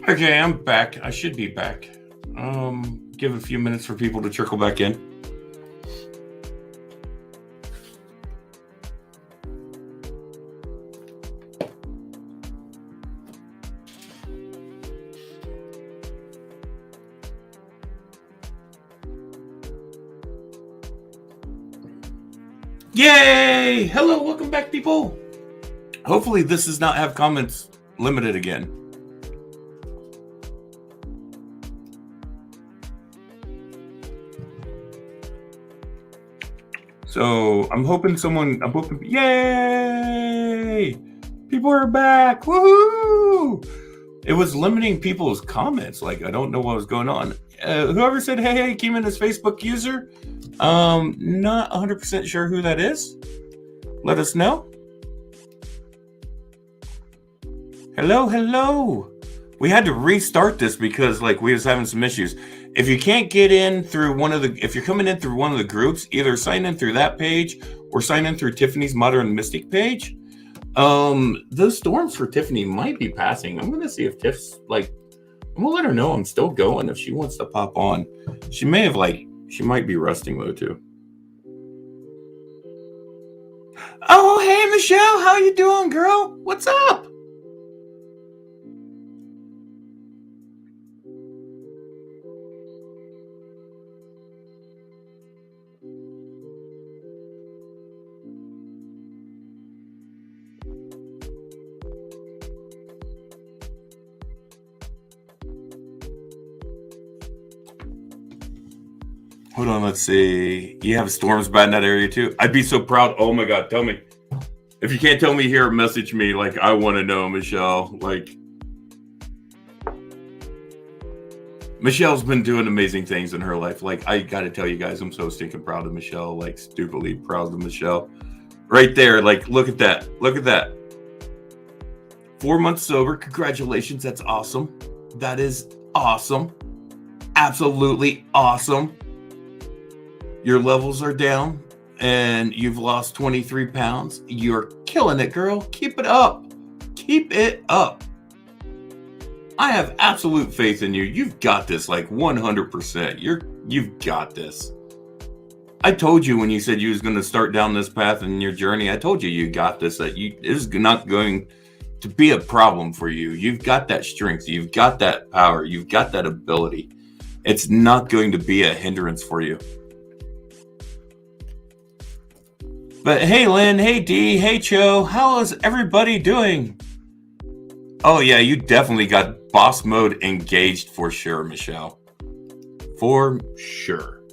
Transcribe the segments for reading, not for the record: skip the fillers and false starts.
Okay, I'm back. I should be back. Give a few minutes for people to trickle back in. Yay! Hello, welcome back, people. Hopefully this does not have comments limited again. So I'm hoping yay! People are back, woohoo! It was limiting people's comments. Like, I don't know what was going on. Whoever said, hey, came in as Facebook user. Not 100% sure who that is. Let us know. Hello. We had to restart this because we was having some issues. If you can't get in through if you're coming in through one of the groups, either sign in through that page or sign in through Tiffany's Modern Mystic page. Those storms for Tiffany might be passing. I'm gonna see if Tiff's I'm gonna let her know I'm still going if she wants to pop on. She might be resting though too. Oh, hey Michelle, how you doing, girl? What's up? Hold on, let's see. You have storms bad in that area too? I'd be so proud. Oh my God, tell me. If you can't tell me here, message me. I want to know, Michelle. Michelle's been doing amazing things in her life. I got to tell you guys, I'm so stinking proud of Michelle. Stupidly proud of Michelle. Right there. Look at that. Look at that. 4 months sober. Congratulations. That's awesome. That is awesome. Absolutely awesome. Your levels are down and you've lost 23 pounds. You're killing it, girl. Keep it up. Keep it up. I have absolute faith in you. You've got this 100%. You've got this. I told you when you said you was going to start down this path in your journey, I told you got this, that it is not going to be a problem for you. You've got that strength. You've got that power. You've got that ability. It's not going to be a hindrance for you. But hey, Lynn, hey, Dee, hey, Cho, how is everybody doing? Oh, yeah, you definitely got boss mode engaged for sure, Michelle. For sure.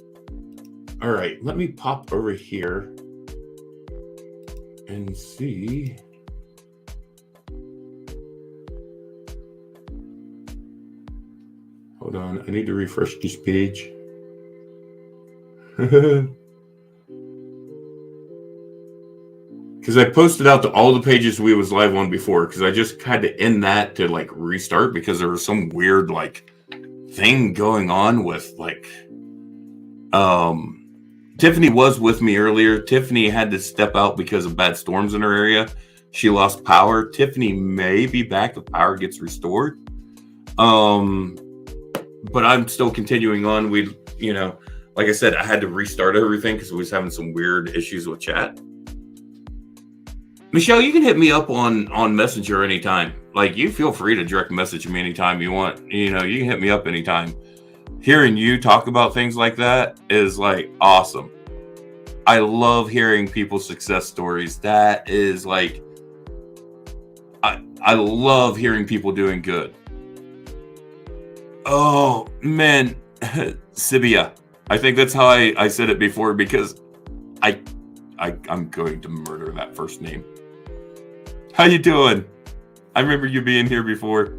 All right, let me pop over here and see. Hold on, I need to refresh this page. Because I posted out to all the pages we was live on before, because I just had to end that to restart because there was some weird thing going on with Tiffany was with me earlier. Tiffany had to step out because of bad storms in her area. She lost power. Tiffany may be back if power gets restored. But I'm still continuing on. Like I said, I had to restart everything because we was having some weird issues with chat. Michelle, you can hit me up on Messenger anytime. You feel free to direct message me anytime you want. You can hit me up anytime. Hearing you talk about things like that is awesome. I love hearing people's success stories. That is I love hearing people doing good. Oh man, Sibia. I think that's how I said it before because I'm going to murder that first name. How you doing? I remember you being here before.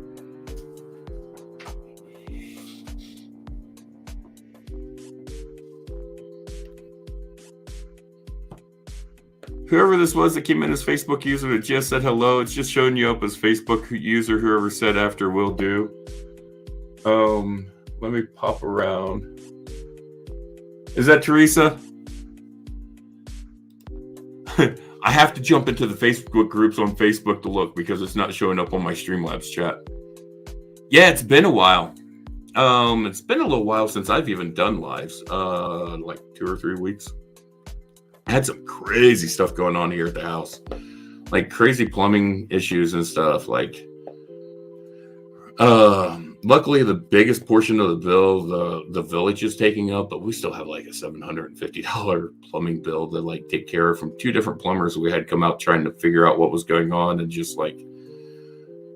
Whoever this was that came in as Facebook user that just said hello, it's just showing you up as Facebook user. Whoever said after will do. Let me pop around. Is that Teresa? I have to jump into the Facebook groups on Facebook to look because it's not showing up on my Streamlabs chat. Yeah, it's been a while. It's been a little while since I've even done lives. Like 2 or 3 weeks. I had some crazy stuff going on here at the house, like crazy plumbing issues and stuff. Like, luckily the biggest portion of the bill the village is taking up, but we still have like a $750 plumbing bill to like take care of from two different plumbers we had come out trying to figure out what was going on, and just like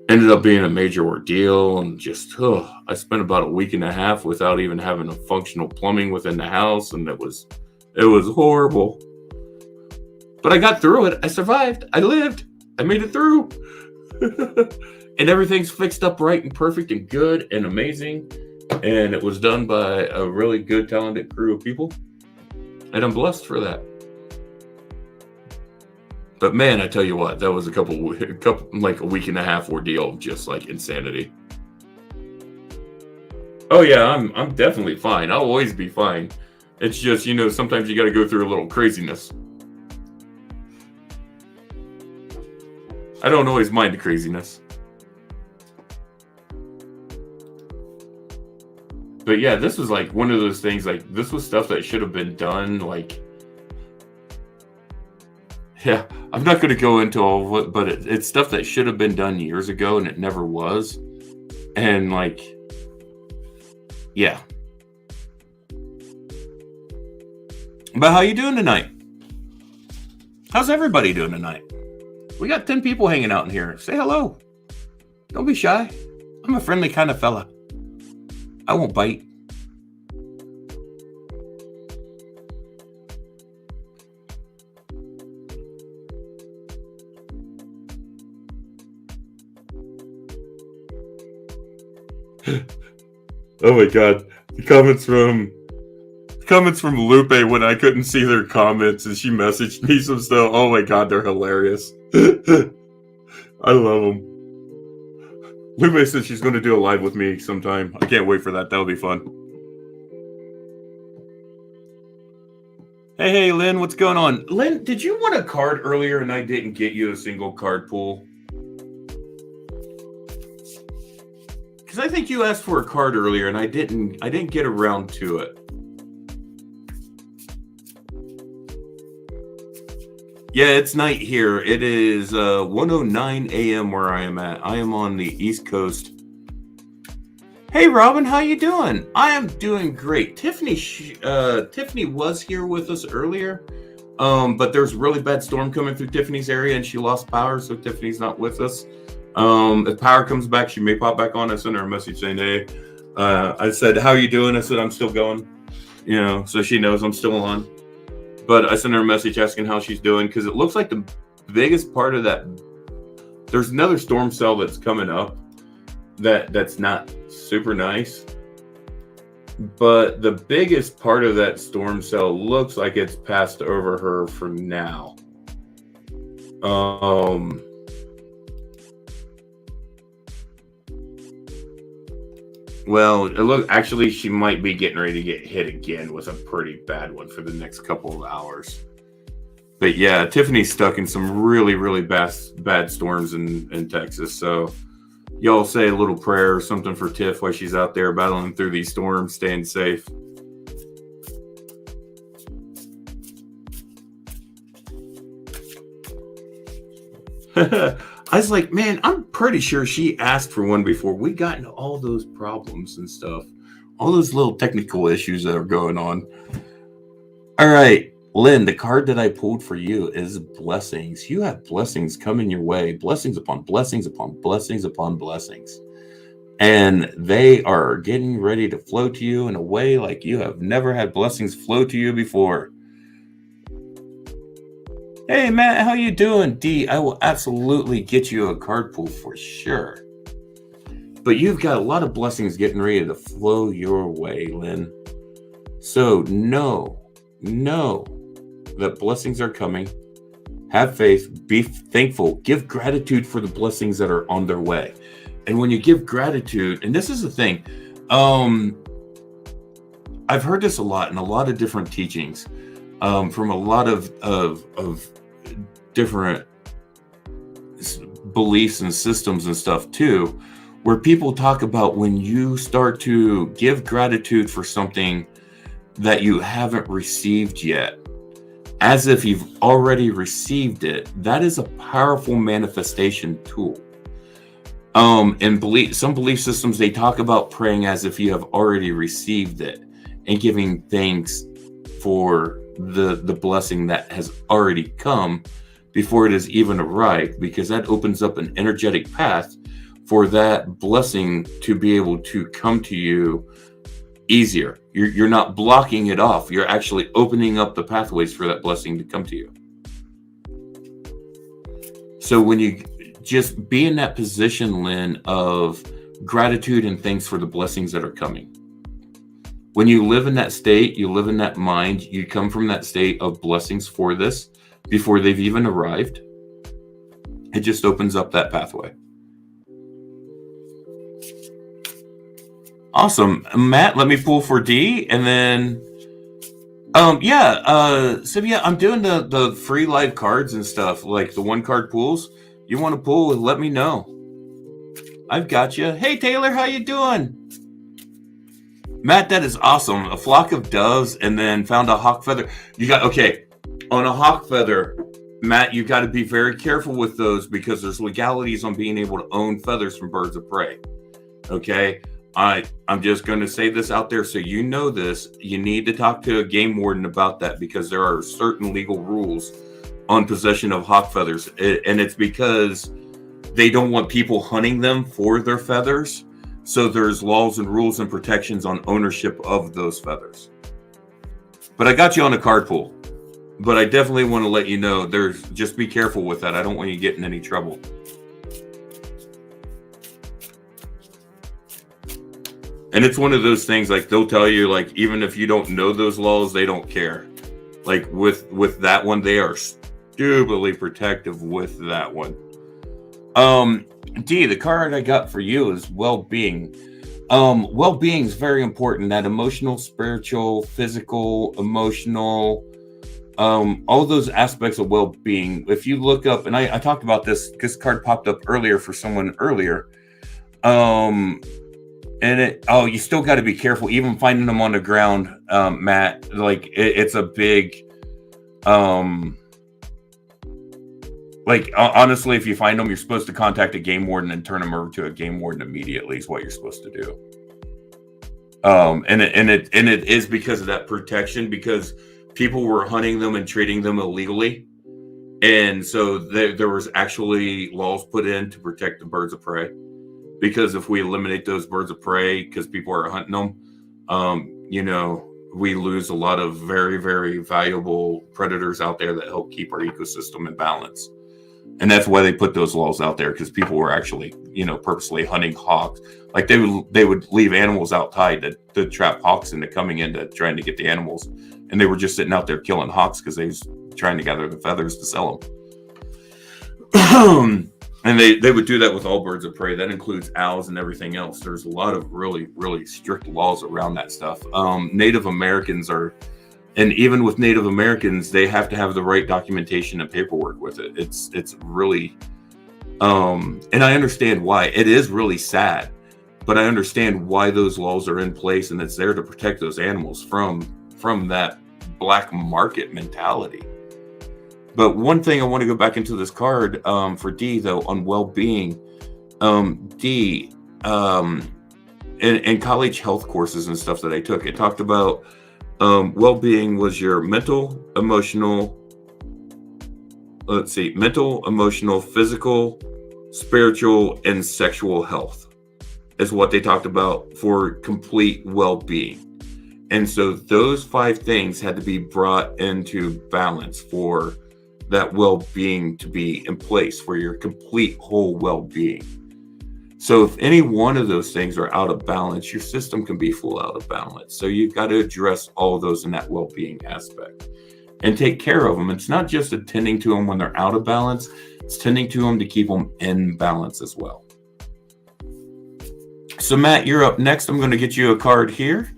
ended up being a major ordeal. And just I spent about a week and a half without even having a functional plumbing within the house, and it was horrible. But I got through it. I survived. I lived. I made it through. And everything's fixed up right and perfect and good and amazing. And it was done by a really good, talented crew of people. And I'm blessed for that. But man, I tell you what, that was a couple like a week and a half ordeal of just like insanity. Oh yeah, I'm definitely fine. I'll always be fine. It's just, sometimes you got to go through a little craziness. I don't always mind the craziness. But yeah, this was like one of those things, like this was stuff that should have been done. Like, yeah, I'm not going to go into all of it, but it's stuff that should have been done years ago and it never was. And like, yeah. But how you doing tonight? How's everybody doing tonight? We got 10 people hanging out in here. Say hello. Don't be shy. I'm a friendly kind of fella. I won't bite. Oh my god. The comments from Lupe when I couldn't see their comments and she messaged me some stuff. Oh my god, they're hilarious. I love them. Lupe said she's going to do a live with me sometime. I can't wait for that. That'll be fun. Hey, Lynn, what's going on? Lynn, did you want a card earlier and I didn't get you a single card pool? Because I think you asked for a card earlier and I didn't get around to it. Yeah, it's night here. It is 1:09 a.m. where I am at. I am on the East Coast. Hey, Robin, how you doing? I am doing great. Tiffany was here with us earlier, but there's a really bad storm coming through Tiffany's area, and she lost power, so Tiffany's not with us. If power comes back, she may pop back on. I sent her a message saying, hey, I said, how you doing? I said, I'm still going, so she knows I'm still on. But I sent her a message asking how she's doing, because it looks like the biggest part of that, there's another storm cell that's coming up that's not super nice. But the biggest part of that storm cell looks like it's passed over her for now. Well, actually, she might be getting ready to get hit again with a pretty bad one for the next couple of hours. But yeah, Tiffany's stuck in some really, really bad storms in Texas. So y'all say a little prayer or something for Tiff while she's out there battling through these storms, staying safe. I was like, man, I'm pretty sure she asked for one before we got into all those problems and stuff. All those little technical issues that are going on. All right, Lynn, the card that I pulled for you is blessings. You have blessings coming your way. Blessings upon blessings upon blessings upon blessings. And they are getting ready to flow to you in a way like you have never had blessings flow to you before. Hey, Matt, how you doing? D, I will absolutely get you a card pool for sure. But you've got a lot of blessings getting ready to flow your way, Lynn. So know that blessings are coming. Have faith, be thankful, give gratitude for the blessings that are on their way. And when you give gratitude, and this is the thing, I've heard this a lot in a lot of different teachings, from a lot of different beliefs and systems and stuff too, where people talk about when you start to give gratitude for something that you haven't received yet, as if you've already received it. That is a powerful manifestation tool. In some belief systems, they talk about praying as if you have already received it and giving thanks for the blessing that has already come before it has even arrived, because that opens up an energetic path for that blessing to be able to come to you easier. You're not blocking it off. You're actually opening up the pathways for that blessing to come to you. So when you just be in that position, Lynn, of gratitude and thanks for the blessings that are coming. When you live in that state, you live in that mind, you come from that state of blessings for this before they've even arrived. It just opens up that pathway. Awesome. Matt, let me pull for D, and then so yeah, I'm doing the free live cards and stuff, like the one card pools. You want to pull, let me know. I've got you. Hey Taylor, how you doing? Matt, that is awesome. A flock of doves and then found a hawk feather. On a hawk feather, Matt, you got to be very careful with those because there's legalities on being able to own feathers from birds of prey. Okay? I'm just going to say this out there so you know this. You need to talk to a game warden about that because there are certain legal rules on possession of hawk feathers. And it's because they don't want people hunting them for their feathers. So there's laws and rules and protections on ownership of those feathers. But I got you on a card pool. But I definitely want to let you know, just be careful with that. I don't want you to get in any trouble. And it's one of those things, like they'll tell you, like, even if you don't know those laws, they don't care. Like with that one, they are stupidly protective with that one. D, the card I got for you is well-being. Well-being is very important. That emotional, spiritual, physical, emotional, all those aspects of well-being. If you look up, and I talked about this card popped up earlier for someone earlier. You still got to be careful, even finding them on the ground, Matt. Like it's a big, honestly, if you find them, you're supposed to contact a game warden and turn them over to a game warden immediately. Is what you're supposed to do. And it is because of that protection, because people were hunting them and treating them illegally, and so there was actually laws put in to protect the birds of prey. Because if we eliminate those birds of prey because people are hunting them, we lose a lot of very, very valuable predators out there that help keep our ecosystem in balance. And that's why they put those laws out there, because people were actually, purposely hunting hawks. Like they would leave animals out tied to trap hawks into coming into trying to get the animals. And they were just sitting out there killing hawks because they was trying to gather the feathers to sell them. And they would do that with all birds of prey. That includes owls and everything else. There's a lot of really, really strict laws around that stuff. Native Americans and even with Native Americans, they have to have the right documentation and paperwork with it. It's really, and I understand why. It is really sad, but I understand why those laws are in place, and it's there to protect those animals from that black market mentality. But one thing I want to go back into this card for D, though, on well-being. D, in college health courses and stuff that I took, it talked about well-being was your mental, emotional, physical, spiritual, and sexual health is what they talked about for complete well-being. And so those 5 things had to be brought into balance for that well-being to be in place for your complete whole well-being. So if any one of those things are out of balance, your system can be full out of balance. So you've got to address all of those in that well-being aspect and take care of them. It's not just attending to them when they're out of balance, it's tending to them to keep them in balance as well. So Matt, you're up next. I'm going to get you a card here.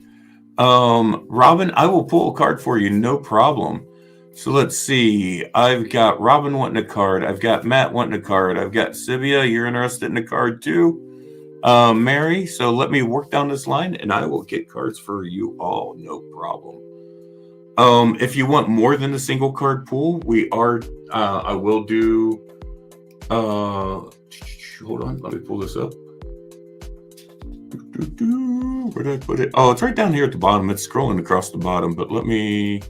Robin, I will pull a card for you, no problem. So let's see. I've got Robin wanting a card. I've got Matt wanting a card. I've got Sylvia. You're interested in a card too. Mary, so let me work down this line and I will get cards for you all. No problem. If you want more than a single card pool, I will do, hold on, let me pull this up. Where did I put it? Oh, it's right down here at the bottom. It's scrolling across the bottom, but let me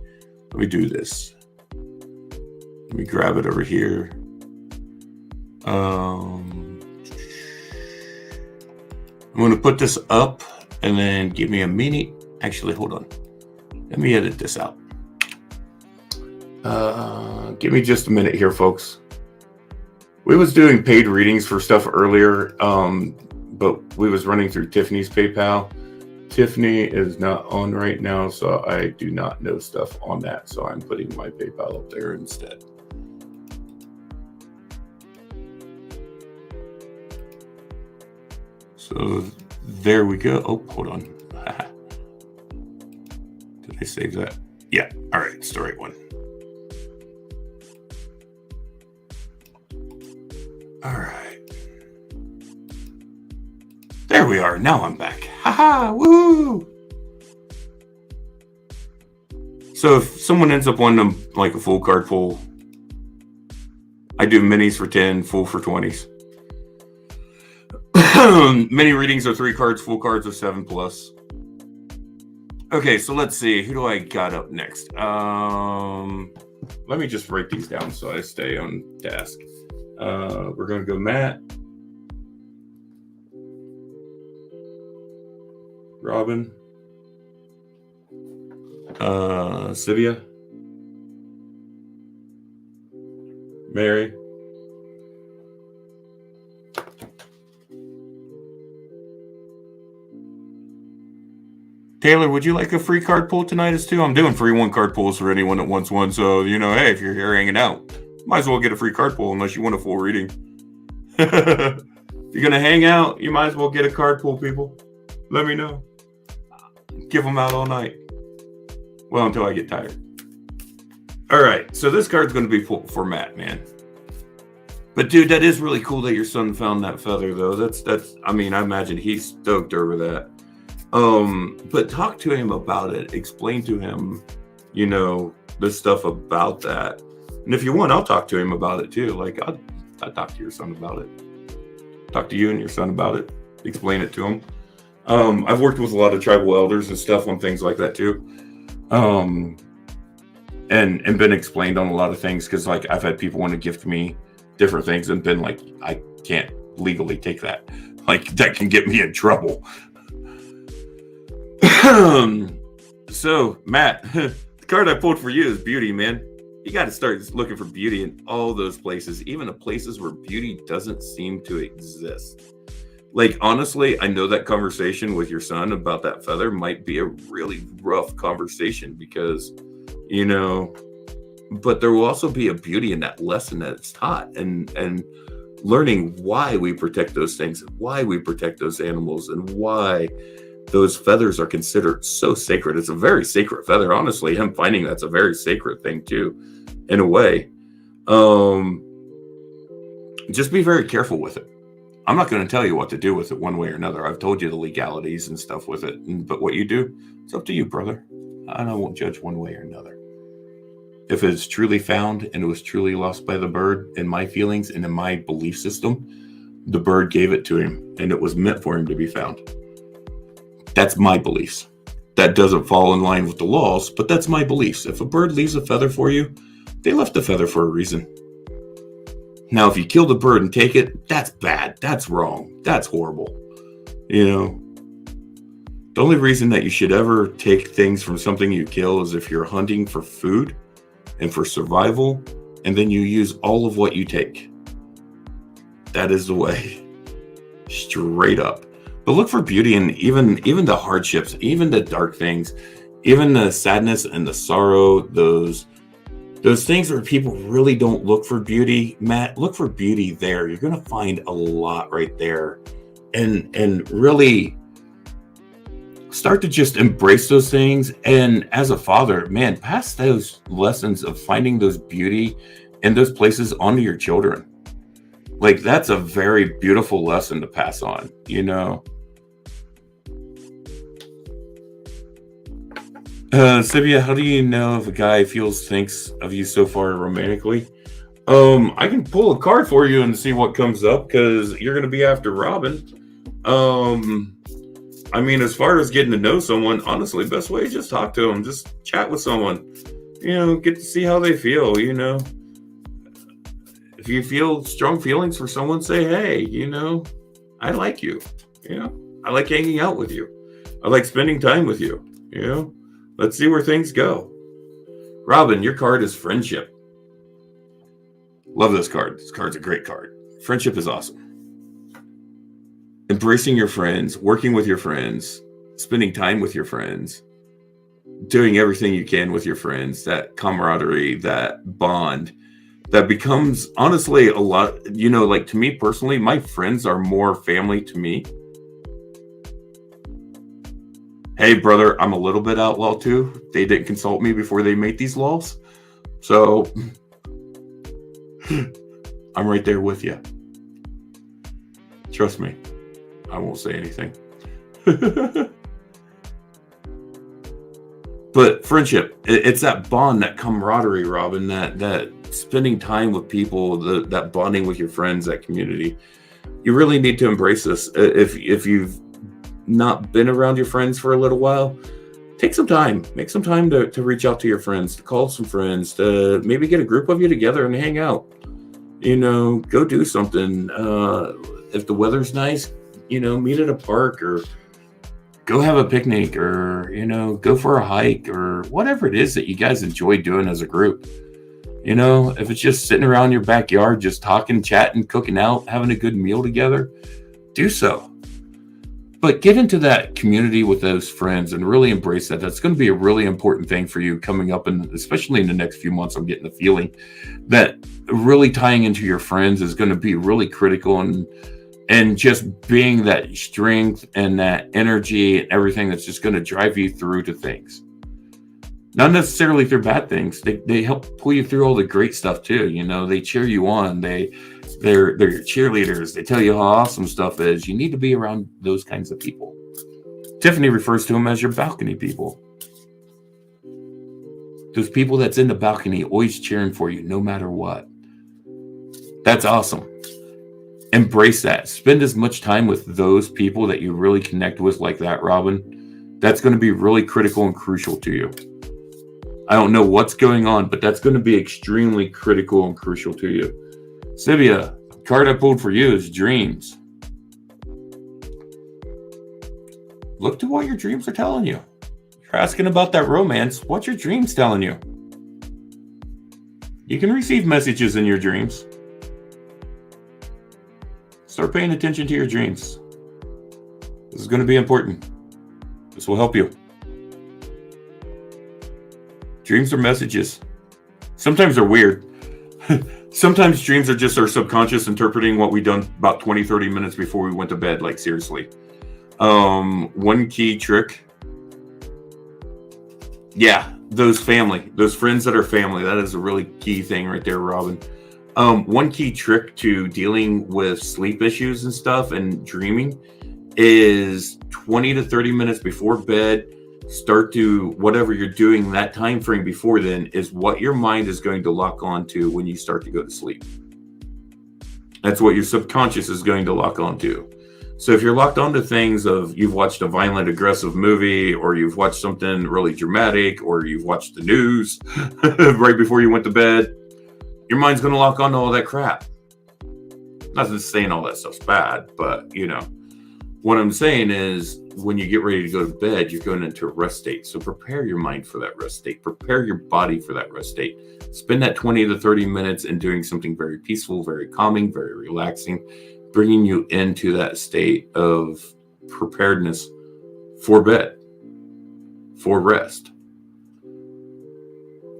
do this. Let me grab it over here. I'm going to put this up and then give me a minute. Actually, hold on. Let me edit this out. Give me just a minute here, folks. We was doing paid readings for stuff earlier, but we was running through Tiffany's PayPal. Tiffany is not on right now, so I do not know stuff on that. So I'm putting my PayPal up there instead. So there we go. Oh, hold on. Did I save that? Yeah. All right. It's the right one. All right. There we are. Now I'm back. Haha. Woo! So if someone ends up wanting like a full card pull, I do minis for 10, full for 20s. Mini readings are 3 cards, full cards are 7+. Okay, so let's see. Who do I got up next? Let me just write these down so I stay on task. We're going to go Matt, Robin, Sivia, Mary, Taylor, would you like a free card pull tonight as too? I'm doing free 1-card pulls for anyone that wants one. So, hey, if you're here hanging out, might as well get a free card pull unless you want a full reading. If you're going to hang out, you might as well get a card pull, people. Let me know. Give them out all night. Well, until I get tired. All right. So this card's going to be for Matt, man. But dude, that is really cool that your son found that feather, though. I imagine he's stoked over that. But talk to him about it. Explain to him, the stuff about that. And if you want, I'll talk to him about it too. Like I'll talk to your son about it. Talk to you and your son about it. Explain it to him. I've worked with a lot of tribal elders and stuff on things like that too. And been explained on a lot of things because like I've had people want to gift me different things and been like, I can't legally take that. Like that can get me in trouble. So Matt, the card I pulled for you is beauty, man. You got to start looking for beauty in all those places, even the places where beauty doesn't seem to exist. Like, honestly, I know that conversation with your son about that feather might be a really rough conversation because, but there will also be a beauty in that lesson that it's taught and learning why we protect those things, why we protect those animals, and why those feathers are considered so sacred. It's a very sacred feather. Honestly, him finding that's a very sacred thing too, in a way. Just be very careful with it. I'm not going to tell you what to do with it one way or another. I've told you the legalities and stuff with it. But what you do, it's up to you, brother. I won't judge one way or another. If it's truly found and it was truly lost by the bird, in my feelings and in my belief system, the bird gave it to him and it was meant for him to be found. That's my beliefs. That doesn't fall in line with the laws, but that's my beliefs. If a bird leaves a feather for you, they left the feather for a reason. Now, if you kill the bird and take it, that's bad. That's wrong. That's horrible. The only reason that you should ever take things from something you kill is if you're hunting for food and for survival, and then you use all of what you take. That is the way. Straight up. But look for beauty in even the hardships, even the dark things, even the sadness and the sorrow, those things where people really don't look for beauty. Matt, look for beauty there. You're going to find a lot right there. And really start to just embrace those things. And as a father, man, pass those lessons of finding those beauty in those places onto your children. Like, that's a very beautiful lesson to pass on, you know? Sibia, how do you know if a guy thinks of you so far romantically? I can pull a card for you and see what comes up, because you're gonna be after Robin. Um, I mean, as far as getting to know someone, honestly, best way is just talk to them, just chat with someone. You know, get to see how they feel. You know, if you feel strong feelings for someone, say, hey, you know, I like you. You know, I like hanging out with you. I like spending time with you. You know, let's see where things go. Robin, your card is friendship. Love this card. This card's a great card. Friendship is awesome. Embracing your friends, working with your friends, spending time with your friends, doing everything you can with your friends, that camaraderie, that bond, that becomes honestly a lot, you know, like to me personally, my friends are more family to me. Hey, brother, I'm a little bit outlaw too. They didn't consult me before they made these laws. So I'm right there with you. Trust me. I won't say anything. But friendship, it's that bond, that camaraderie, Robin, that spending time with people, that bonding with your friends, that community. You really need to embrace this. If you've not been around your friends for a little while, take some time. Make some time to reach out to your friends, to call some friends, to maybe get a group of you together and hang out. You know, go do something. If the weather's nice, you know, meet at a park, or go have a picnic, or, you know, go for a hike, or whatever it is that you guys enjoy doing as a group. You know, if it's just sitting around your backyard, just talking, chatting, cooking out, having a good meal together, do so. But get into that community with those friends and really embrace that. That's going to be a really important thing for you coming up, and especially in the next few months. I'm getting the feeling that really tying into your friends is going to be really critical, and just being that strength and that energy and everything that's just going to drive you through to things. Not necessarily through bad things. They help pull you through all the great stuff too. You know, they cheer you on. They're your cheerleaders. They tell you how awesome stuff is. You need to be around those kinds of people. Tiffany refers to them as your balcony people. Those people that's in the balcony, always cheering for you, no matter what. That's awesome. Embrace that. Spend as much time with those people that you really connect with like that, Robin. That's going to be really critical and crucial to you. I don't know what's going on, but that's going to be extremely critical and crucial to you. Sibia, card I pulled for you is dreams. Look to what your dreams are telling you. You're asking about that romance. What's your dreams telling you? You can receive messages in your dreams. Start paying attention to your dreams. This is going to be important. This will help you. Dreams are messages. Sometimes they're weird. Sometimes dreams are just our subconscious interpreting what we've done about 20, 30 minutes before we went to bed. Like, seriously. One key trick. Yeah, those friends that are family. That is a really key thing right there, Robin. One key trick to dealing with sleep issues and stuff and dreaming is 20 to 30 minutes before bed. Start to whatever you're doing that time frame before then is what your mind is going to lock onto when you start to go to sleep. That's what your subconscious is going to lock onto. So if you're locked onto things of you've watched a violent, aggressive movie, or you've watched something really dramatic, or you've watched the news right before you went to bed, your mind's going to lock onto all that crap. Not just saying all that stuff's bad, but, you know, what I'm saying is when you get ready to go to bed, you're going into a rest state. So prepare your mind for that rest state. Prepare your body for that rest state. Spend that 20 to 30 minutes in doing something very peaceful, very calming, very relaxing, bringing you into that state of preparedness for bed, for rest.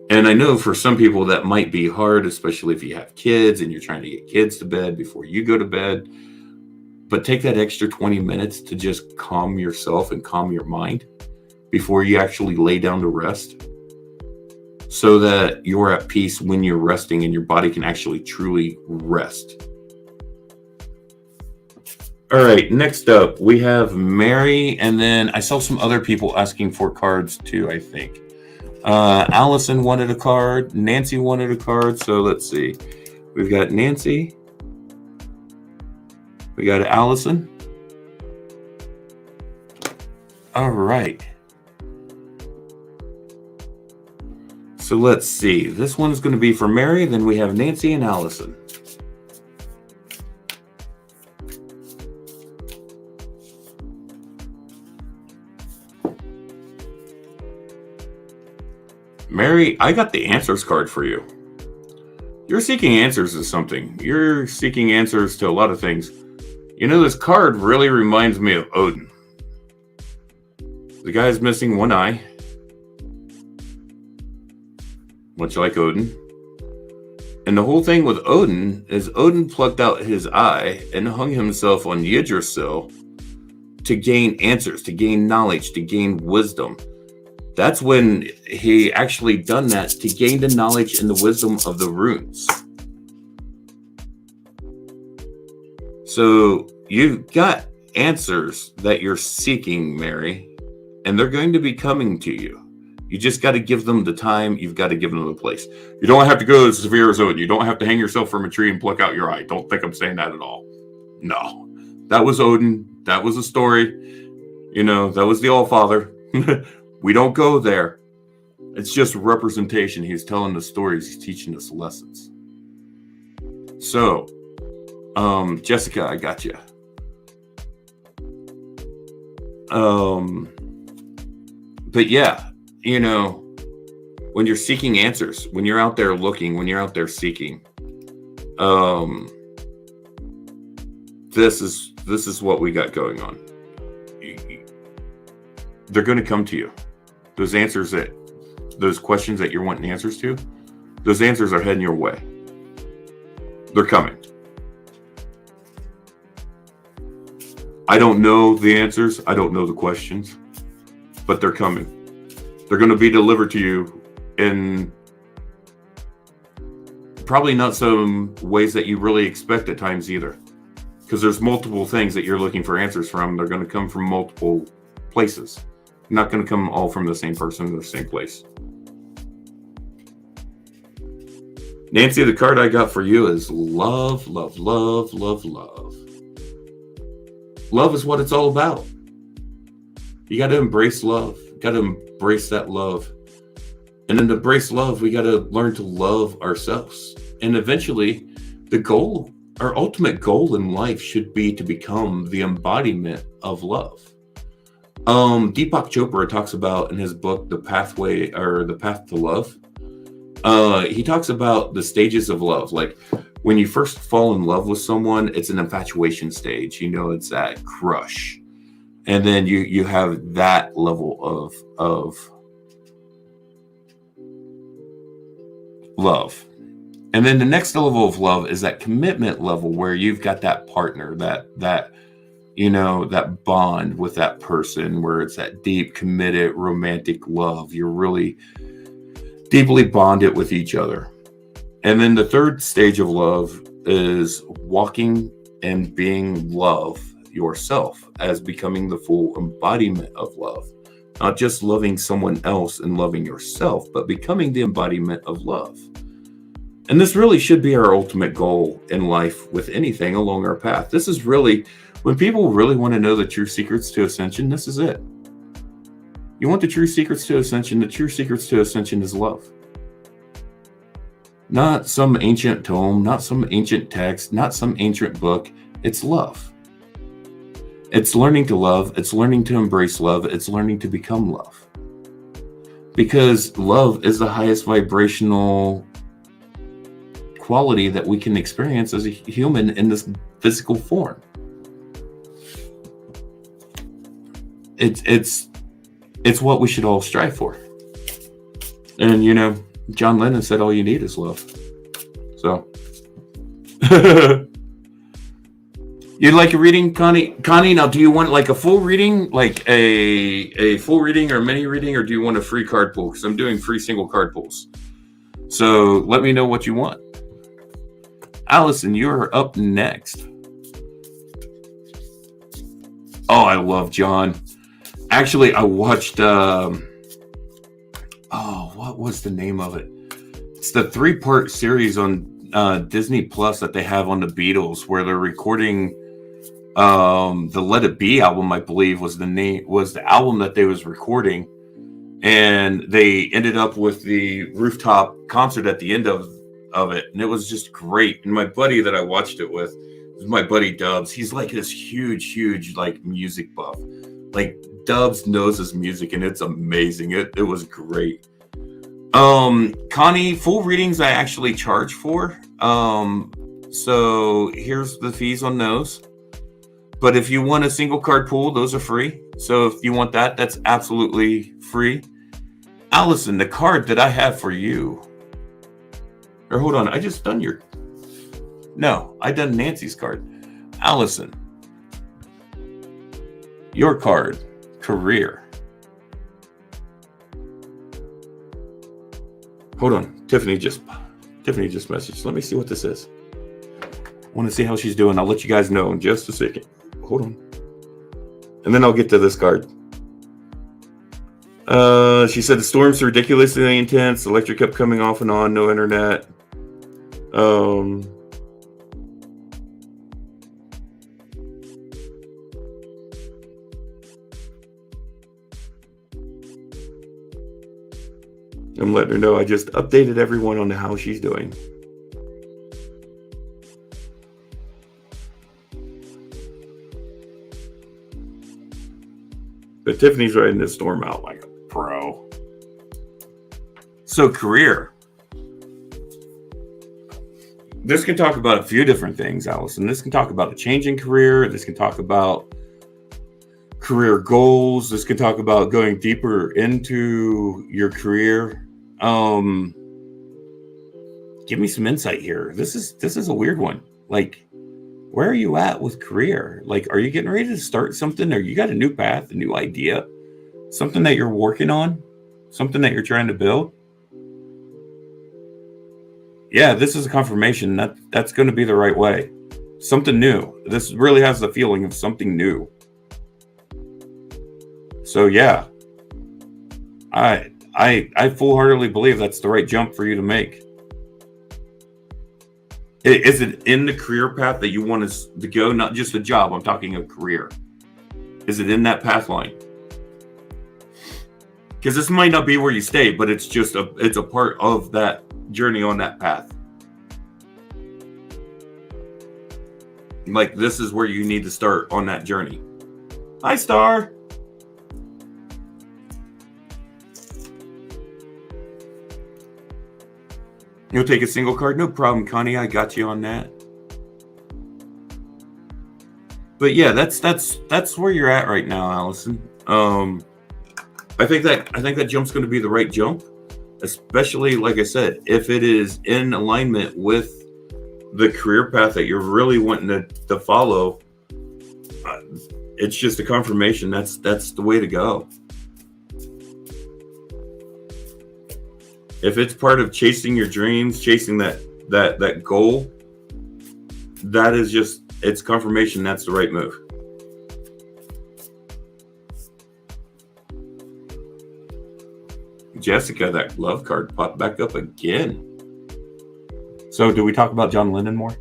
And I know for some people that might be hard, especially if you have kids and you're trying to get kids to bed before you go to bed. But take that extra 20 minutes to just calm yourself and calm your mind before you actually lay down to rest, so that you're at peace when you're resting and your body can actually truly rest. All right, next up we have Mary, and then I saw some other people asking for cards too, I think. Allison wanted a card, Nancy wanted a card, so let's see. We've got Nancy, we got Allison. All right. So let's see. This one is going to be for Mary, then we have Nancy and Allison. Mary, I got the answers card for you. You're seeking answers to something. You're seeking answers to a lot of things. You know, this card really reminds me of Odin. The guy's missing one eye, much like Odin. And the whole thing with Odin is Odin plucked out his eye and hung himself on Yggdrasil to gain answers, to gain knowledge, to gain wisdom. That's when he actually done that, to gain the knowledge and the wisdom of the runes. So you've got answers that you're seeking, Mary, and they're going to be coming to you. You just got to give them the time. You've got to give them the place. You don't have to go as severe as Odin. You don't have to hang yourself from a tree and pluck out your eye. Don't think I'm saying that at all. No, that was Odin. That was a story. You know, that was the Allfather. We don't go there. It's just representation. He's telling the stories. He's teaching us lessons. So, Jessica, I got you. But yeah, you know, when you're seeking answers, when you're out there looking, when you're out there seeking, this is what we got going on. They're going to come to you. Those questions that you're wanting answers to, those answers are heading your way. They're coming. I don't know the answers. I don't know the questions, but they're coming. They're going to be delivered to you in probably not some ways that you really expect at times either, because there's multiple things that you're looking for answers from. They're going to come from multiple places. Not going to come all from the same person or the same place. Nancy, the card I got for you is love, love, love, love, love. Love is what it's all about. You got to embrace love. You got to embrace that love. And then to embrace love, we got to learn to love ourselves. And eventually, the goal, our ultimate goal in life should be to become the embodiment of love. Deepak Chopra talks about in his book, The Path to Love. He talks about the stages of love. Like when you first fall in love with someone, it's an infatuation stage. You know, it's that crush. And then you have that level of love. And then the next level of love is that commitment level where you've got that partner, that you know, that bond with that person where it's that deep, committed, romantic love. You're really deeply bonded with each other. And then the third stage of love is walking and being love yourself as becoming the full embodiment of love. Not just loving someone else and loving yourself, but becoming the embodiment of love. And this really should be our ultimate goal in life with anything along our path. This is really, when people really want to know the true secrets to ascension, this is it. You want the true secrets to ascension? The true secrets to ascension is love. Not some ancient tome, not some ancient text, not some ancient book. It's love. It's learning to love. It's learning to embrace love. It's learning to become love. Because love is the highest vibrational quality that we can experience as a human in this physical form. It's what we should all strive for. And you know, John Lennon said all you need is love. So you'd like a reading, Connie? Connie, now do you want like a full reading, like a full reading or mini reading, or do you want a free card pull? Because I'm doing free single card pulls. So let me know what you want. Allison, you're up next. Oh, I love John. Actually, I watched. What was the name of it? It's the 3-part series on Disney Plus that they have on the Beatles, where they're recording the Let It Be album. I believe was the album that they was recording, and they ended up with the rooftop concert at the end of it, and it was just great. And my buddy that I watched it with was my buddy Dubs. He's like this huge like music buff. Like Dubs knows his music, and it's amazing. It was great. Connie, full readings I actually charge for. So here's the fees on those. But if you want a single card pool, those are free. So if you want that, that's absolutely free. Allison, the card that I have for you. Or hold on, I just done your... No, I done Nancy's card. Allison, your card, career. Hold on, Tiffany just messaged. Let me see what this is. I want to see how she's doing. I'll let you guys know in just a second. Hold on. And then I'll get to this card. She said the storms are ridiculously intense. The electric kept coming off and on. No internet. I'm letting her know I just updated everyone on how she's doing. But Tiffany's riding this storm out like a pro. So career. This can talk about a few different things, Allison. This can talk about a change in career. This can talk about career goals. This can talk about going deeper into your career. Give me some insight here. This is a weird one. Like, where are you at with career? Like, are you getting ready to start something, or you got a new path, a new idea, something that you're working on, something that you're trying to build? Yeah, this is a confirmation that that's going to be the right way. Something new. This really has the feeling of something new. So yeah, I full-heartedly believe that's the right jump for you to make. Is it in the career path that you want to go? Not just a job. I'm talking a career. Is it in that path line? Because this might not be where you stay, but it's a part of that journey on that path. Like, this is where you need to start on that journey. Hi, Star. You'll take a single card? No problem, Connie. I got you on that. But yeah, that's where you're at right now, Allison. I think that jump's going to be the right jump, especially, like I said, if it is in alignment with the career path that you're really wanting to follow. It's just a confirmation that's the way to go. If it's part of chasing your dreams, chasing that goal, that is just, it's confirmation that's the right move. Jessica, that love card popped back up again. So do we talk about John Lennon more?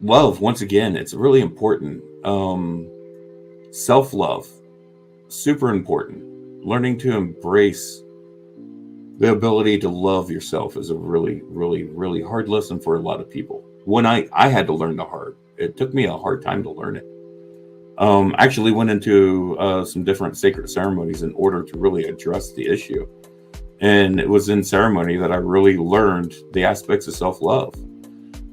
Love, once again, it's really important. Self-love, super important. Learning to embrace the ability to love yourself is a really, really, really hard lesson for a lot of people. When I had to learn the hard, it took me a hard time to learn it. Actually went into some different sacred ceremonies in order to really address the issue. And it was in ceremony that I really learned the aspects of self-love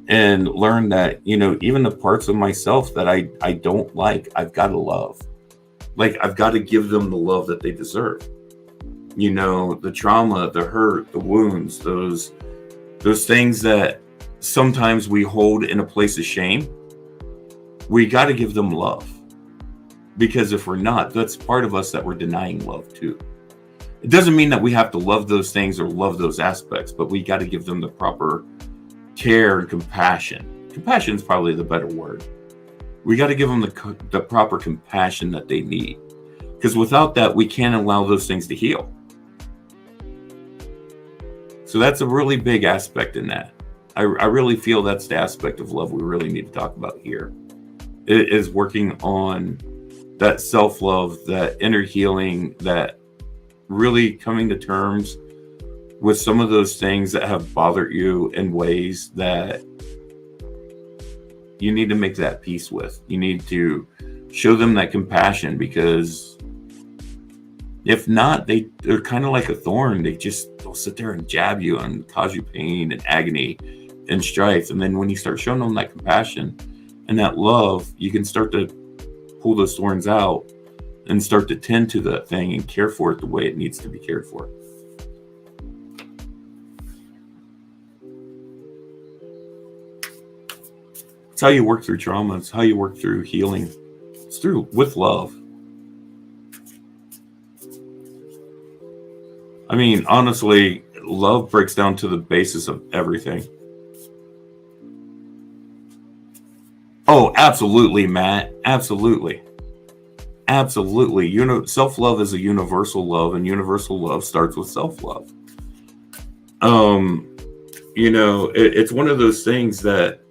and learned that, even the parts of myself that I don't like, I've got to love. Like, I've got to give them the love that they deserve. The trauma, the hurt, the wounds, those things that sometimes we hold in a place of shame, we got to give them love. Because if we're not, that's part of us that we're denying love too. It doesn't mean that we have to love those things or love those aspects, but we got to give them the proper care and compassion. compassion is probably the better word. We got to give them the proper compassion that they need, because without that, we can't allow those things to heal. So that's a really big aspect in that. I really feel that's the aspect of love we really need to talk about here. It is working on that self-love, that inner healing, that really coming to terms with some of those things that have bothered you in ways that you need to make that peace with. You need to show them that compassion, because if not, they're kind of like a thorn. They'll sit there and jab you and cause you pain and agony and strife. And then when you start showing them that compassion and that love, you can start to pull those thorns out and start to tend to that thing and care for it the way it needs to be cared for. It's how you work through trauma. It's how you work through healing. It's with love. I mean, honestly, love breaks down to the basis of everything. Oh, absolutely, Matt. Absolutely. Absolutely. Self-love is a universal love, and universal love starts with self-love. It's one of those things that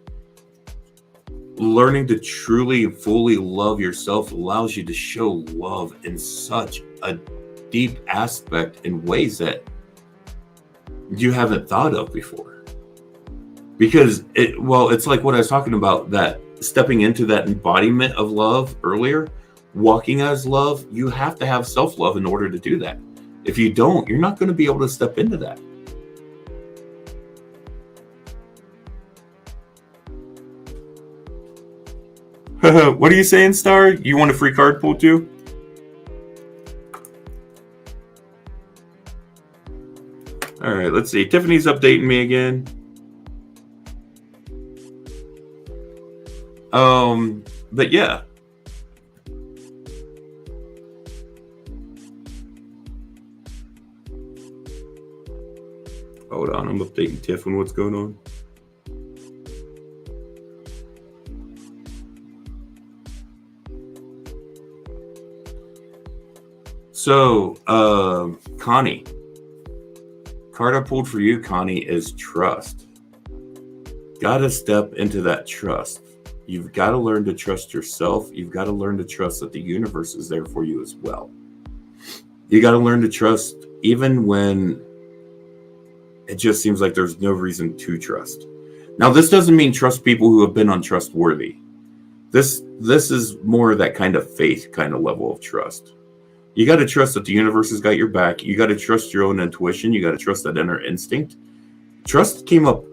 learning to truly and fully love yourself allows you to show love in such a deep aspect in ways that you haven't thought of before. Because it's like what I was talking about, that stepping into that embodiment of love earlier, walking as love. You have to have self-love in order to do that. If you don't, you're not going to be able to step into that. What are you saying, Star? You want a free card pull too? All right, let's see. Tiffany's updating me again. But yeah. Hold on, I'm updating Tiff on what's going on. So, Connie, card I pulled for you, Connie, is trust. Got to step into that trust. You've got to learn to trust yourself. You've got to learn to trust that the universe is there for you as well. You got to learn to trust even when it just seems like there's no reason to trust. Now, this doesn't mean trust people who have been untrustworthy. This is more of that kind of faith kind of level of trust. You got to trust that the universe has got your back. You got to trust your own intuition. You got to trust that inner instinct. Trust came up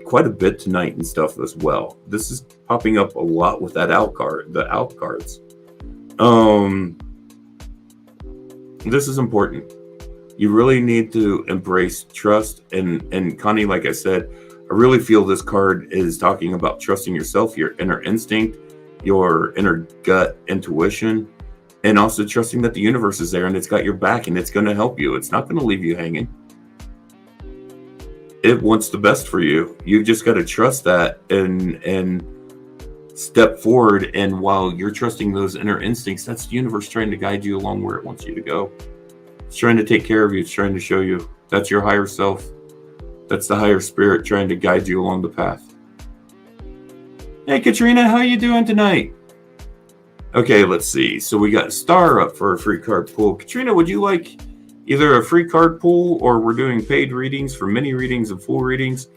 quite a bit tonight and stuff as well. This is popping up a lot with that out card, the out cards. This is important. You really need to embrace trust. And Connie, like I said, I really feel this card is talking about trusting yourself, your inner instinct, your inner gut intuition, and also trusting that the universe is there and it's got your back and it's going to help you. It's not going to leave you hanging. It wants the best for you. You just got to trust that and step forward. And while you're trusting those inner instincts, that's the universe trying to guide you along where it wants you to go. It's trying to take care of you. It's trying to show you. That's your higher self. That's the higher spirit trying to guide you along the path. Hey, Katrina, how you doing tonight? Okay, let's see. So we got Star up for a free card pull. Katrina, would you like either a free card pull or we're doing paid readings for mini readings and full readings?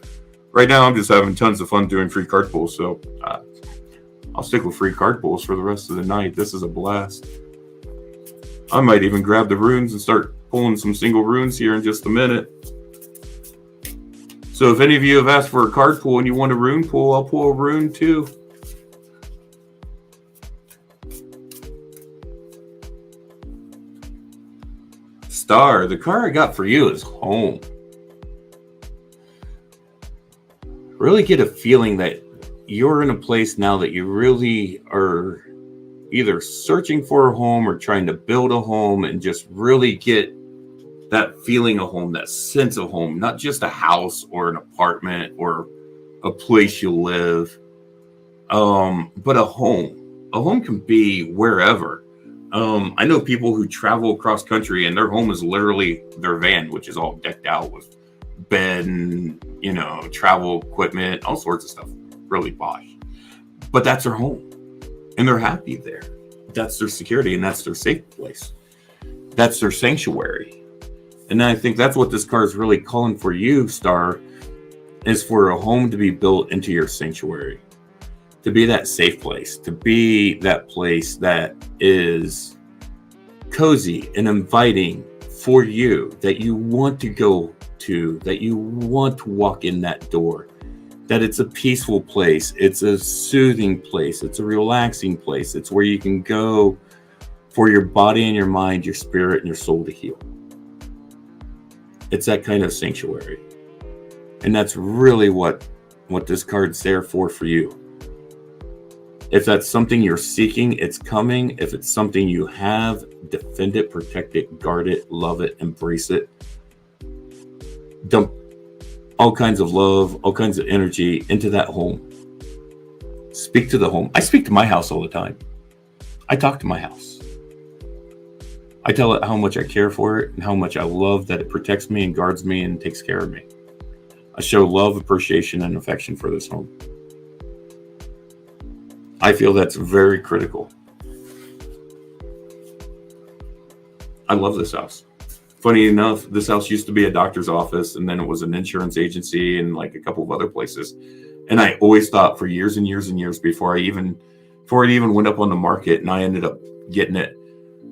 Right now, I'm just having tons of fun doing free card pulls, so I'll stick with free card pulls for the rest of the night. This is a blast. I might even grab the runes and start pulling some single runes here in just a minute. So if any of you have asked for a card pull and you want a rune pull, I'll pull a rune too. Star, the card I got for you is home. Really get a feeling that you're in a place now that you really are either searching for a home or trying to build a home and just really get that feeling of home, that sense of home, not just a house or an apartment or a place you live, But a home can be wherever. I know people who travel across country and their home is literally their van, which is all decked out with bed and, travel equipment, all sorts of stuff, really posh. But that's their home and they're happy there. That's their security and that's their safe place. That's their sanctuary. And I think that's what this card is really calling for you, Star, is for a home to be built into your sanctuary, to be that safe place, to be that place that is cozy and inviting for you, that you want to go to, that you want to walk in that door, that it's a peaceful place, it's a soothing place, it's a relaxing place, it's where you can go for your body and your mind, your spirit and your soul to heal. It's that kind of sanctuary. And that's really what this card's there for you. If that's something you're seeking, it's coming. If it's something you have, defend it, protect it, guard it, love it, embrace it. Dump all kinds of love, all kinds of energy into that home. Speak to the home. I speak to my house all the time. I talk to my house. I tell it how much I care for it and how much I love that it protects me and guards me and takes care of me. I show love, appreciation, and affection for this home. I feel that's very critical. I love this house. Funny enough, this house used to be a doctor's office, and then it was an insurance agency and like a couple of other places. And I always thought for years and years and years before it even went up on the market and I ended up getting it,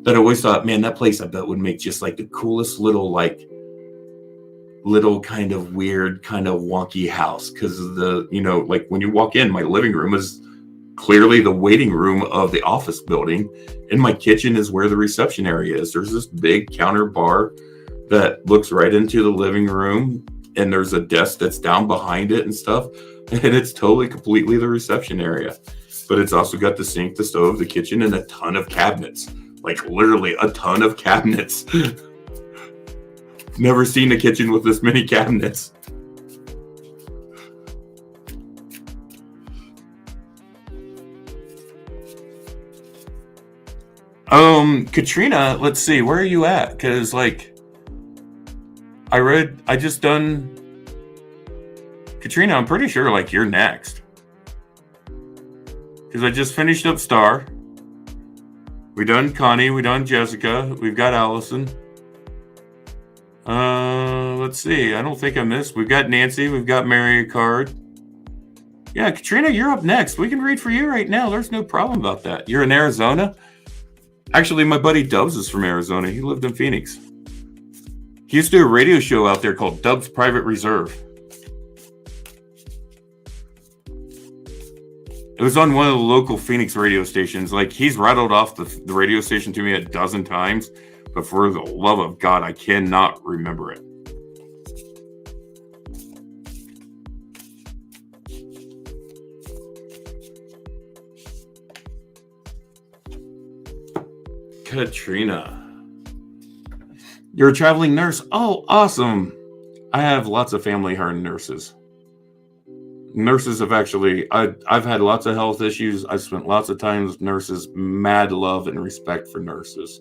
that I always thought, man, that place I bet would make just like the coolest little kind of weird, kind of wonky house. Because like when you walk in, my living room is clearly the waiting room of the office building, and my kitchen is where the reception area is. There's this big counter bar that looks right into the living room, and there's a desk that's down behind it and stuff, and it's totally completely the reception area. But it's also got the sink, the stove, the kitchen, and a ton of cabinets, like literally a ton of cabinets. Never seen a kitchen with this many cabinets. Katrina, let's see, where are you at? Because I just done Katrina, I'm pretty sure you're next. Because I just finished up Star. We done Connie, we done Jessica, we've got Allison. Let's see, I don't think I missed. We've got Nancy, we've got Mary Card. Yeah, Katrina, you're up next. We can read for you right now. There's no problem about that. You're in Arizona? Actually, my buddy Dubs is from Arizona. He lived in Phoenix. He used to do a radio show out there called Dubs Private Reserve. It was on one of the local Phoenix radio stations. He's rattled off the radio station to me a dozen times, but for the love of God, I cannot remember it. Katrina, you're a traveling nurse. Oh, awesome. I have lots of family who are nurses. Nurses have I've had lots of health issues. I've spent lots of time with nurses. Mad love and respect for nurses.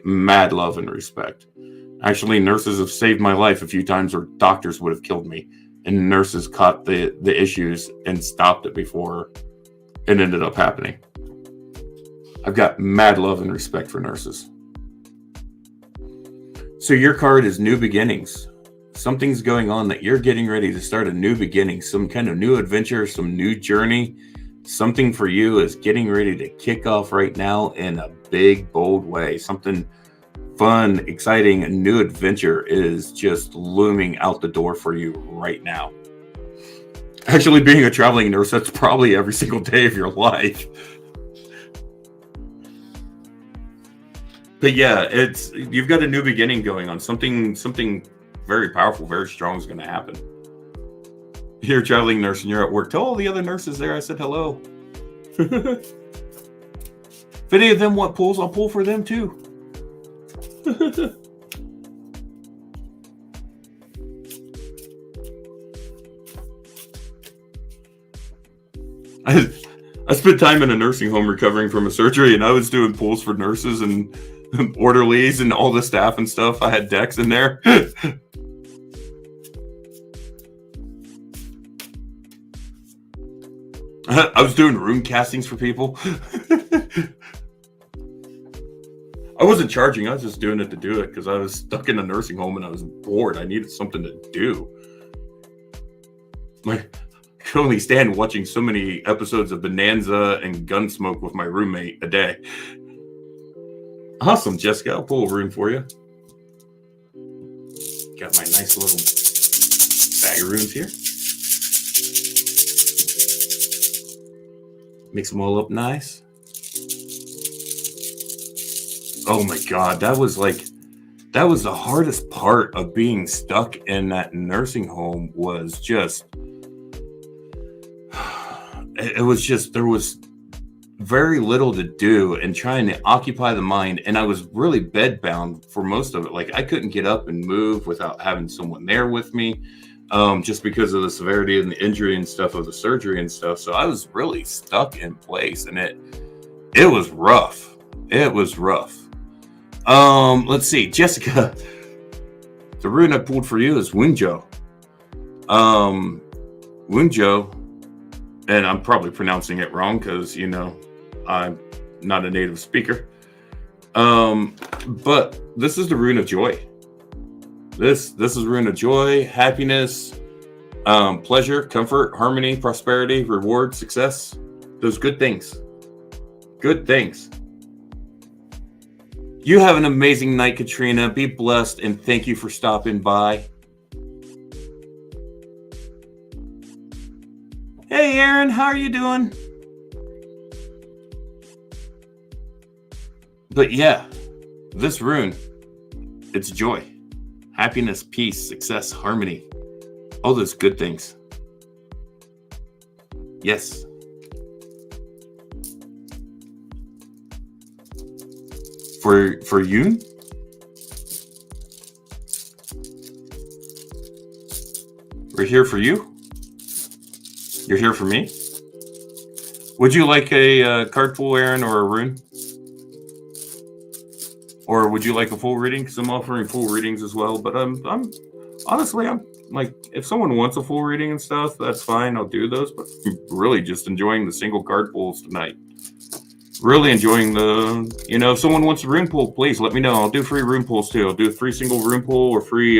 Mad love and respect. Actually, nurses have saved my life a few times where doctors would have killed me. And nurses caught the issues and stopped it before it ended up happening. I've got mad love and respect for nurses. So your card is new beginnings. Something's going on that you're getting ready to start a new beginning, some kind of new adventure, some new journey. Something for you is getting ready to kick off right now in a big, bold way. Something fun, exciting, a new adventure is just looming out the door for you right now. Actually, being a traveling nurse, that's probably every single day of your life. But yeah, you've got a new beginning going on. Something very powerful, very strong is going to happen. You're a traveling nurse and you're at work. Tell all the other nurses there I said hello. If any of them want pulls, I'll pull for them too. I spent time in a nursing home recovering from a surgery, and I was doing pulls for nurses and orderlies and all the staff and stuff. I had decks in there. I was doing room castings for people. I wasn't charging. I was just doing it to do it because I was stuck in a nursing home and I was bored. I needed something to do. I could only stand watching so many episodes of Bonanza and Gunsmoke with my roommate a day. Awesome, Jessica. I'll pull a room for you. Got my nice little bag of runes here. Mix them all up nice. Oh my God, that was the hardest part of being stuck in that nursing home was just, it was just, there was very little to do and trying to occupy the mind. And I was really bedbound for most of it. Like I couldn't get up and move without having someone there with me, just because of the severity and the injury and stuff of the surgery and stuff. So I was really stuck in place and it was rough. It was rough. Let's see, Jessica, the rune I pulled for you is Wunjo. Wunjo, and I'm probably pronouncing it wrong because, you know, I'm not a native speaker. But this is the rune of joy. This is rune of joy, happiness, pleasure, comfort, harmony, prosperity, reward, success. Those good things. Good things. You have an amazing night, Katrina. Be blessed, and thank you for stopping by. Hey, Aaron, how are you doing? But yeah, this rune, it's joy, happiness, peace, success, harmony, all those good things. Yes. For you? We're here for you? You're here for me? Would you like a card pull, Aaron, or a rune? Or would you like a full reading? Because I'm offering full readings as well. But I'm honestly, I'm like, if someone wants a full reading and stuff, that's fine. I'll do those. But I'm really just enjoying the single card pulls tonight. Really enjoying the, you know, if someone wants a rune pull, please let me know. I'll do free rune pulls too. I'll do a free single rune pull or free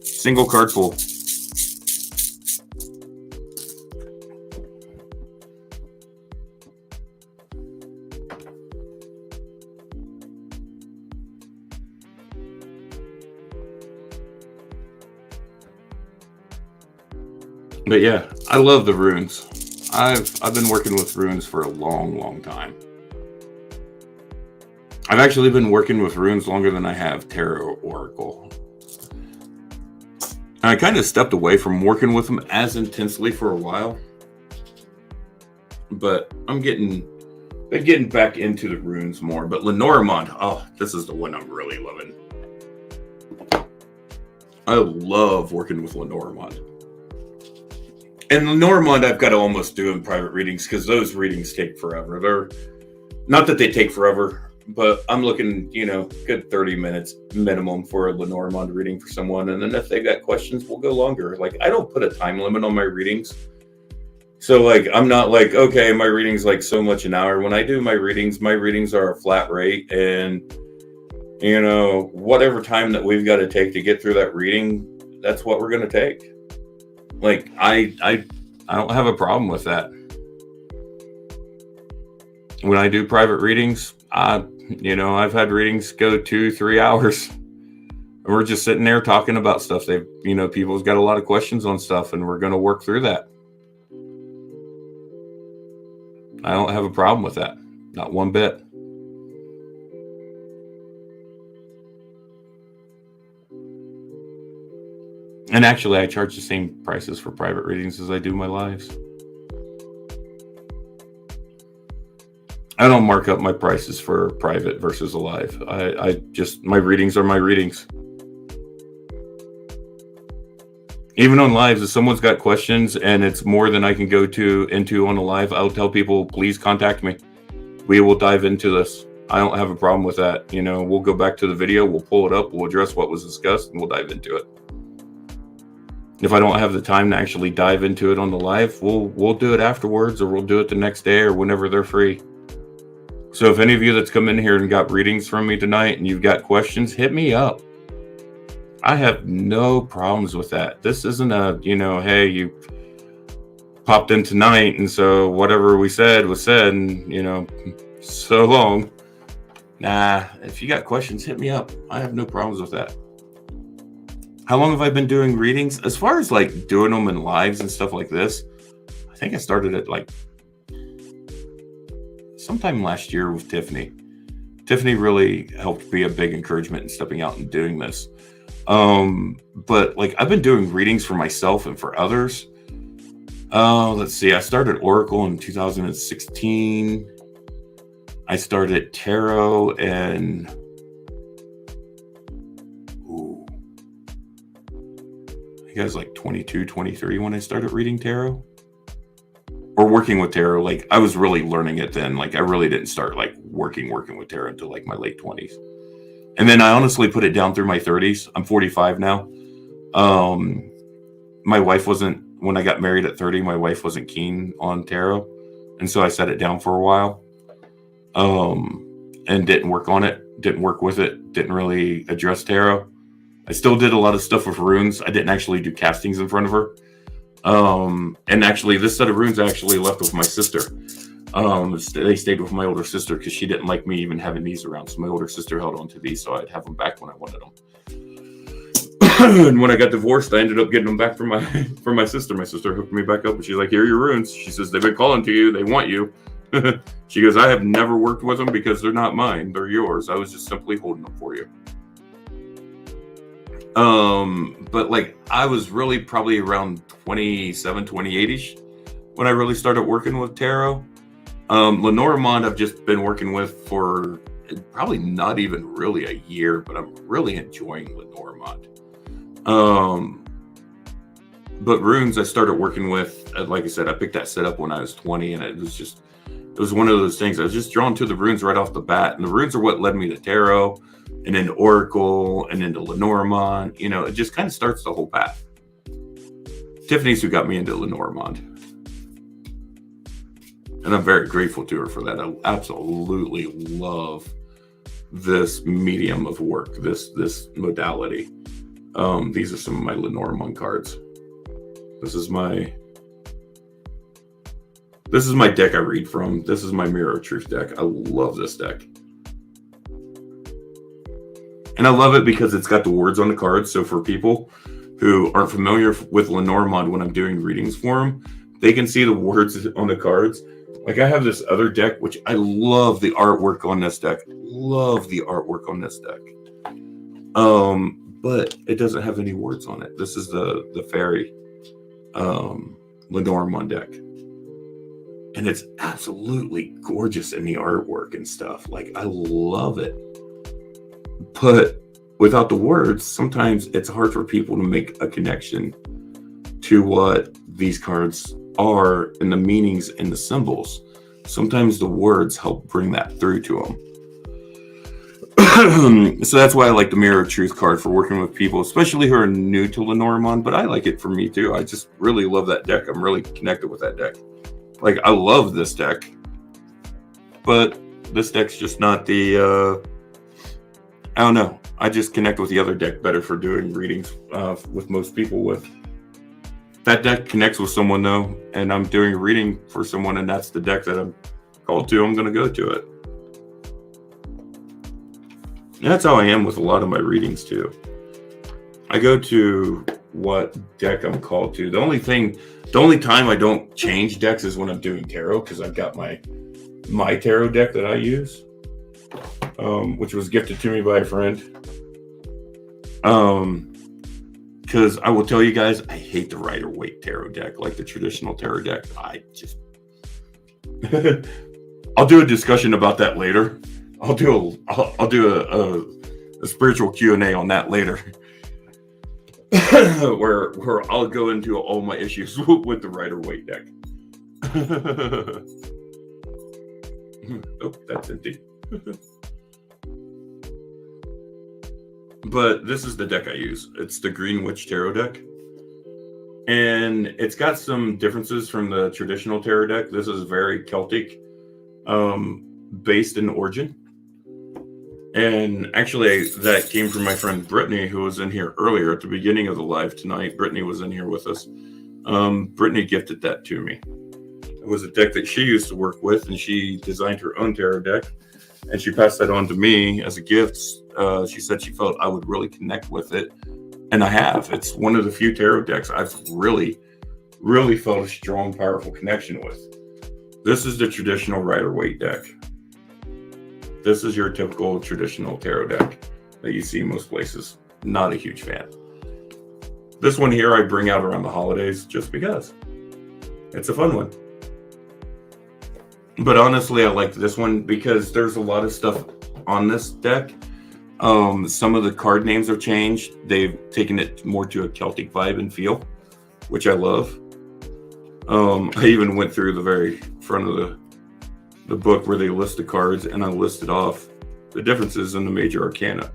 single card pull. But yeah, I love the runes. I've been working with runes for a long time. I've actually been working with runes longer than I have Tarot Oracle. I kind of stepped away from working with them as intensely for a while. But I'm getting back into the runes more. But Lenormand, oh, this is the one I'm really loving. I love working with Lenormand. And Lenormand, I've got to almost do in private readings because those readings take forever. They're not that they take forever, but I'm looking, you know, good 30 minutes minimum for a Lenormand reading for someone. And then if they've got questions, we'll go longer. Like, I don't put a time limit on my readings. So, like, I'm not like, okay, my reading's like so much an hour. When I do my readings are a flat rate. And, you know, whatever time that we've got to take to get through that reading, that's what we're going to take. Like, I don't have a problem with that. When I do private readings, you know, I've had readings go 2-3 hours. And we're just sitting there talking about stuff. You know, people's got a lot of questions on stuff, and we're going to work through that. I don't have a problem with that. Not one bit. And actually, I charge the same prices for private readings as I do my lives. I don't mark up my prices for private versus a live. I just, my readings are my readings. Even on lives, if someone's got questions and it's more than I can go into on a live, I'll tell people, please contact me. We will dive into this. I don't have a problem with that. We'll go back to the video, we'll pull it up, we'll address what was discussed, and we'll dive into it. If I don't have the time to actually dive into it on the live, we'll do it afterwards, or we'll do it the next day, or whenever they're free. So if any of you that's come in here and got readings from me tonight and you've got questions, hit me up. I have no problems with that. This isn't a, hey, you popped in tonight, and so whatever we said was said, and, so long. Nah, if you got questions, hit me up. I have no problems with that. How long have I been doing readings? As far as like doing them in lives and stuff like this, I think I started it like sometime last year with Tiffany. Tiffany really helped be a big encouragement in stepping out and doing this. But like I've been doing readings for myself and for others. Let's see. I started Oracle in 2016. I started tarot and I guess like 22, 23 when I started reading tarot or working with tarot. Like I was really learning it then. Like I really didn't start like working with tarot until like my late 20s. And then I honestly put it down through my 30s. I'm 45 now. My wife wasn't, when I got married at 30, my wife wasn't keen on tarot. And so I set it down for a while. And didn't work on it, didn't work with it, didn't really address tarot. I still did a lot of stuff with runes. I didn't actually do castings in front of her. And actually this set of runes I actually left with my sister. They stayed with my older sister because she didn't like me even having these around. So my older sister held on to these so I'd have them back when I wanted them. And when I got divorced, I ended up getting them back from my sister. My sister hooked me back up and she's like, here are your runes. She says, they've been calling to you. They want you. She goes, I have never worked with them because they're not mine. They're yours. I was just simply holding them for you. But like I was really probably around 27, 28-ish when I really started working with tarot. Lenormand I've just been working with for probably not even really a year, but I'm really enjoying Lenormand. But runes I started working with, like I said, I picked that set up when I was 20 and it was one of those things. I was just drawn to the runes right off the bat, and the runes are what led me to tarot and into Oracle and into Lenormand. It just kind of starts the whole path. Tiffany's who got me into Lenormand. And I'm very grateful to her for that. I absolutely love this medium of work, this modality. These are some of my Lenormand cards. This is my deck I read from. This is my Mirror of Truth deck. I love this deck. And I love it because it's got the words on the cards. So for people who aren't familiar with Lenormand, when I'm doing readings for them, they can see the words on the cards. Like I have this other deck, which I love the artwork on this deck. Love the artwork on this deck. But it doesn't have any words on it. This is the fairy Lenormand deck. And it's absolutely gorgeous in the artwork and stuff. Like I love it. But without the words, sometimes it's hard for people to make a connection to what these cards are and the meanings and the symbols. Sometimes the words help bring that through to them. So that's why I like the Mirror of Truth card for working with people, especially who are new to Lenormand, but I like it for me too. I just really love that deck. I'm really connected with that deck. Like I love this deck, but this deck's just not the, I don't know. I just connect with the other deck better for doing readings with most people with. That deck connects with someone though, and I'm doing a reading for someone and that's the deck that I'm called to, I'm going to go to it. And that's how I am with a lot of my readings too. I go to what deck I'm called to. The only time I don't change decks is when I'm doing tarot, because I've got my tarot deck that I use, which was gifted to me by a friend. Because I will tell you guys, I hate the Rider-Waite tarot deck, like the traditional tarot deck. I just, I'll do a discussion about that later. I'll do a spiritual Q&A on that later. where I'll go into all my issues with the Rider-Waite deck. Oh, that's empty. But this is the deck I use. It's the Green Witch Tarot deck. And it's got some differences from the traditional tarot deck. This is very Celtic based in origin. And actually, that came from my friend Brittany, who was in here earlier at the beginning of the live tonight. Brittany was in here with us. Brittany gifted that to me. It was a deck that she used to work with, and she designed her own tarot deck. And she passed that on to me as a gift. She said she felt I would really connect with it. And I have. It's one of the few tarot decks I've really, really felt a strong, powerful connection with. This is the traditional Rider-Waite deck. This is your typical traditional tarot deck that you see most places. Not a huge fan. This one here I bring out around the holidays just because. It's a fun one. But honestly, I like this one because there's a lot of stuff on this deck. Some of the card names are changed. They've taken it more to a Celtic vibe and feel, which I love. I even went through the very front of the book where they list the cards, and I listed off the differences in the major arcana.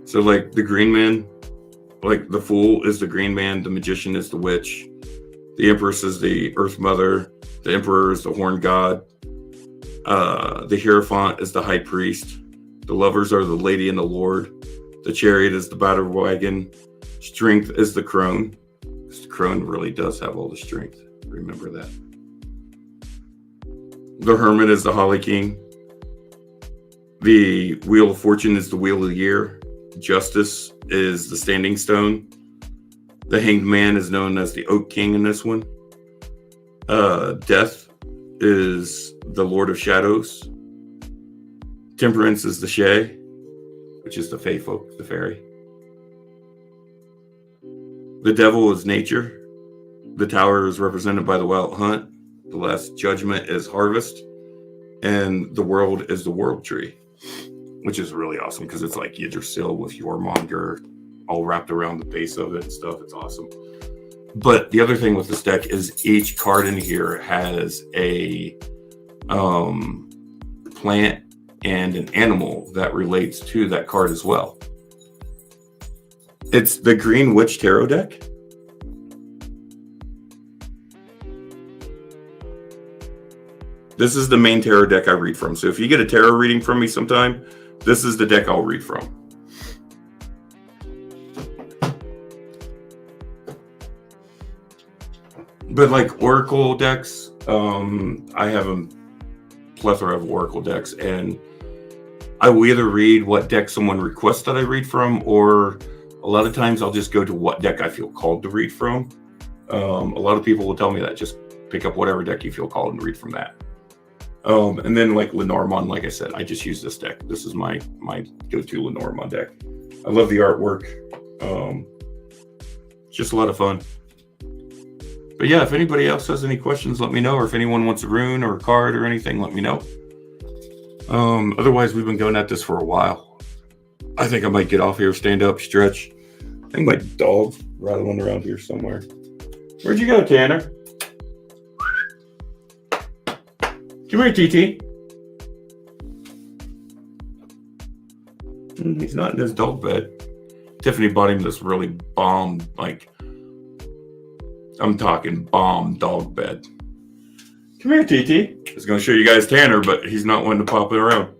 So like the Green Man, like the Fool is the Green Man, the Magician is the Witch, the Empress is the Earth Mother, the Emperor is the Horn God, the Hierophant is the High Priest, the Lovers are the Lady and the Lord, the Chariot is the Battle Wagon, Strength is the Crone, because the Crone really does have all the strength. Remember that. The Hermit is the Holly King. The Wheel of Fortune is the Wheel of the Year. Justice is the Standing Stone. The Hanged Man is known as the Oak King in this one. Death is the Lord of Shadows. Temperance is the Shay, which is the Fae folk, the fairy. The Devil is nature. The Tower is represented by the Wild Hunt. The Last Judgment is harvest. And the World is the World Tree, which is really awesome because it's like Yggdrasil with Jormungandr all wrapped around the base of it and stuff. It's awesome. But the other thing with this deck is each card in here has a plant and an animal that relates to that card as well. It's the Green Witch Tarot deck. This is the main tarot deck I read from. So if you get a tarot reading from me sometime, this is the deck I'll read from. But like Oracle decks, I have a plethora of Oracle decks, and I will either read what deck someone requests that I read from, or a lot of times I'll just go to what deck I feel called to read from. A lot of people will tell me that. Just pick up whatever deck you feel called and read from that. And then like Lenormand, like I said, I just use this deck. This is my go-to Lenormand deck. I love the artwork. It's just a lot of fun. But yeah, if anybody else has any questions, let me know. Or if anyone wants a rune or a card or anything, let me know. Otherwise, we've been going at this for a while. I think I might get off here, stand up, stretch. I think my dog's rattling around here somewhere. Where'd you go, Tanner? Come here, TT. He's not in his dog bed. Tiffany bought him this really bomb, like, I'm talking bomb dog bed. Come here, TT. I was going to show you guys Tanner, but he's not wanting to pop it around.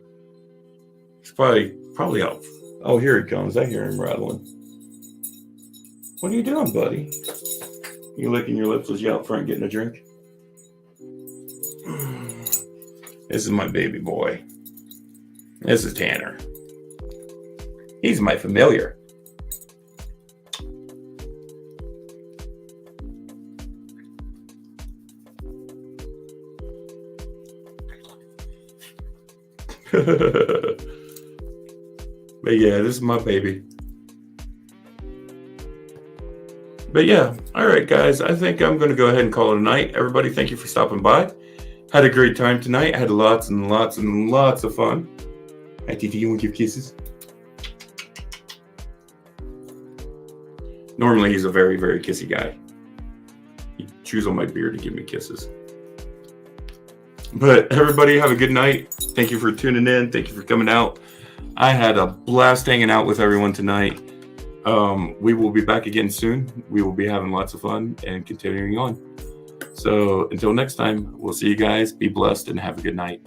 He's probably out. Oh, here he comes. I hear him rattling. What are you doing, buddy? You licking your lips as you out front getting a drink? This is my baby boy. This is Tanner. He's my familiar. But yeah, this is my baby. But yeah, all right, guys. I think I'm going to go ahead and call it a night. Everybody, thank you for stopping by. Had a great time tonight. Had lots and lots and lots of fun. Hi, TT, you want to give kisses? Normally, he's a very, very kissy guy. He chews on my beard to give me kisses. But everybody, have a good night. Thank you for tuning in. Thank you for coming out. I had a blast hanging out with everyone tonight. We will be back again soon. We will be having lots of fun and continuing on. So until next time, we'll see you guys. Be blessed and have a good night.